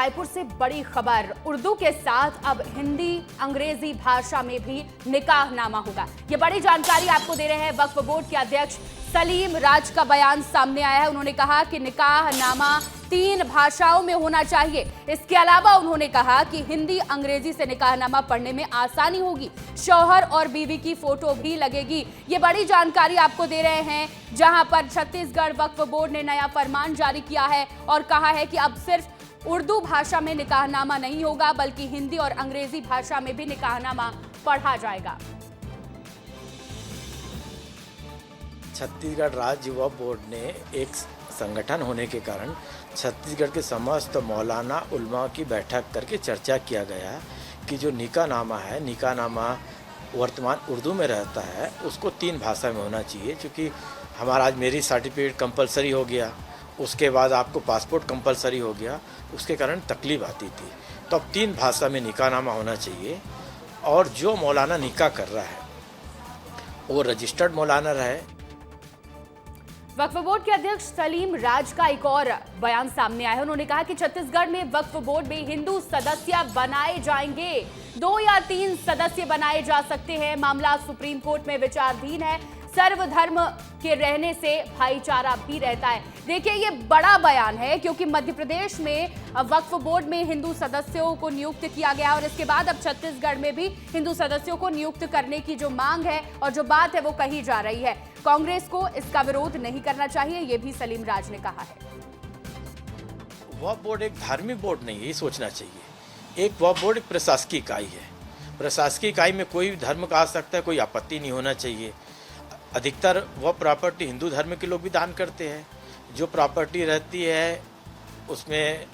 रायपुर से बड़ी खबर। उर्दू के साथ अब हिंदी अंग्रेजी भाषा में भी निकाहनामा होगा। ये बड़ी जानकारी आपको दे रहे हैं वक्फ बोर्ड के अध्यक्ष सलीम राज का बयान सामने आया है। उन्होंने कहा कि निकाहनामा 3 भाषाओं में होना चाहिए। इसके अलावा उन्होंने कहा कि हिंदी अंग्रेजी से निकाहनामा पढ़ने में आसानी होगी। शौहर और बीवी की फोटो भी लगेगी। ये बड़ी जानकारी आपको दे रहे हैं, जहां पर छत्तीसगढ़ वक्फ बोर्ड ने नया फरमान जारी किया है और कहा है कि अब सिर्फ उर्दू भाषा में निकाहनामा नहीं होगा, बल्कि हिंदी और अंग्रेजी भाषा में भी निकाहनामा पढ़ा जाएगा। छत्तीसगढ़ राज्य वक्फ बोर्ड ने एक संगठन होने के कारण छत्तीसगढ़ के समस्त मौलाना उलमा की बैठक करके चर्चा किया गया कि जो निकाहनामा है, निकाहनामा वर्तमान उर्दू में रहता है, उसको 3 भाषा में होना चाहिए। क्योंकि हमारा आज मैरिज सर्टिफिकेट कंपलसरी हो गया, उसके बाद आपको पासपोर्ट कंपलसरी हो गया, उसके कारण तकलीफ आती थी। तो अब 3 भाषा में निकाहनामा होना चाहिए और जो मौलाना निकाह कर रहा है वो रजिस्टर्ड मौलाना रहे। वक्फ बोर्ड के अध्यक्ष सलीम राज का एक और बयान सामने आया है। उन्होंने कहा कि छत्तीसगढ़ में वक्फ बोर्ड में हिंदू सदस्य बनाए जाएंगे। 2 या 3 सदस्य बनाए जा सकते हैं। मामला सुप्रीम कोर्ट में विचाराधीन है। सर्वधर्म के रहने से भाईचारा भी रहता है। देखिए, ये बड़ा बयान है क्योंकि मध्य प्रदेश में वक्फ बोर्ड में हिंदू सदस्यों को नियुक्त किया गया और इसके बाद अब छत्तीसगढ़ में भी हिंदू सदस्यों को नियुक्त करने की जो मांग है और जो बात है वो कही जा रही है। कांग्रेस को इसका विरोध नहीं करना चाहिए, ये भी सलीम राज ने कहा है। वक्फ बोर्ड एक धार्मिक बोर्ड नहीं है, ये सोचना चाहिए। एक वक्फ बोर्ड एक प्रशासकीय इकाई है। प्रशासकीय इकाई में कोई भी धर्म का आ सकता है, कोई आपत्ति नहीं होना चाहिए। अधिकतर वह प्रॉपर्टी हिंदू धर्म के लोग भी दान करते हैं। जो प्रॉपर्टी रहती है उसमें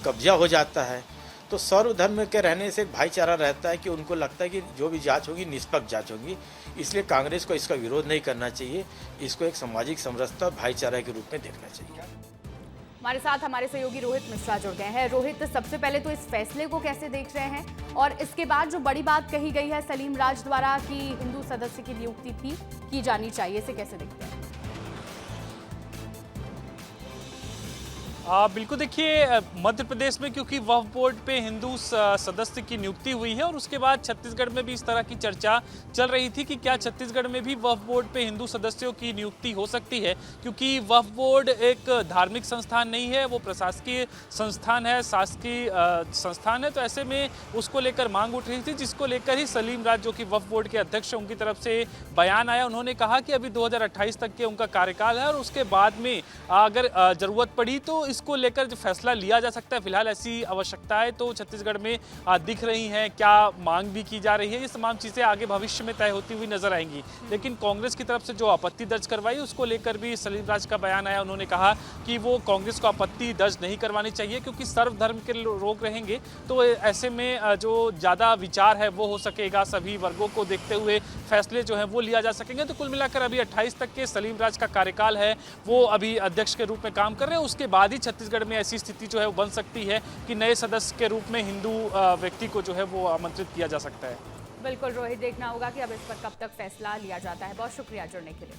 कब्जा हो जाता है। तो सर्वधर्म के रहने से एक भाईचारा रहता है कि उनको लगता है कि जो भी जांच होगी निष्पक्ष जांच होगी। इसलिए कांग्रेस को इसका विरोध नहीं करना चाहिए, इसको एक सामाजिक समरसता और भाईचारा के रूप में देखना चाहिए। हमारे साथ हमारे सहयोगी रोहित मिश्रा जुड़ गए हैं। रोहित, सबसे पहले तो इस फैसले को कैसे देख रहे हैं और इसके बाद जो बड़ी बात कही गई है सलीम राज द्वारा कि हिंदू सदस्य की नियुक्ति की जानी चाहिए, इसे कैसे देखते हैं? बिल्कुल, देखिए मध्य प्रदेश में क्योंकि वक्फ बोर्ड पे हिंदू सदस्य की नियुक्ति हुई है और उसके बाद छत्तीसगढ़ में भी इस तरह की चर्चा चल रही थी कि क्या छत्तीसगढ़ में भी वक्फ बोर्ड पे हिंदू सदस्यों की नियुक्ति हो सकती है। क्योंकि वक्फ बोर्ड एक धार्मिक संस्थान नहीं है, वो प्रशासकीय संस्थान है, शासकीय संस्थान है। तो ऐसे में उसको लेकर मांग उठ रही थी, जिसको लेकर ही सलीम राज जो कि वक्फ बोर्ड के अध्यक्ष हैं उनकी तरफ से बयान आया। उन्होंने कहा कि अभी 2028 तक के उनका कार्यकाल है और उसके बाद में अगर ज़रूरत पड़ी तो इसको लेकर जो फैसला लिया जा सकता है। फिलहाल ऐसी आवश्यकताएं तो छत्तीसगढ़ में दिख रही हैं, क्या मांग भी की जा रही है, ये तमाम चीजें आगे भविष्य में तय होती हुई नजर आएंगी। लेकिन कांग्रेस की तरफ से जो आपत्ति दर्ज करवाई उसको लेकर भी सलीम राज का बयान आया। उन्होंने कहा कि वो कांग्रेस को आपत्ति दर्ज नहीं करवानी चाहिए क्योंकि सर्वधर्म के लोग रहेंगे तो ऐसे में जो ज्यादा विचार है वो हो सकेगा, सभी वर्गों को देखते हुए फैसले जो है वो लिया जा सकेंगे। तो कुल मिलाकर अभी 28 तक के सलीम राज का कार्यकाल है, वो अभी अध्यक्ष के रूप में काम कर रहे हैं। उसके बाद ही छत्तीसगढ़ में ऐसी स्थिति जो है वो बन सकती है कि नए सदस्य के रूप में हिंदू व्यक्ति को जो है वो आमंत्रित किया जा सकता है। बिल्कुल रोहित, देखना होगा कि अब इस पर कब तक फैसला लिया जाता है। बहुत शुक्रिया जुड़ने के लिए।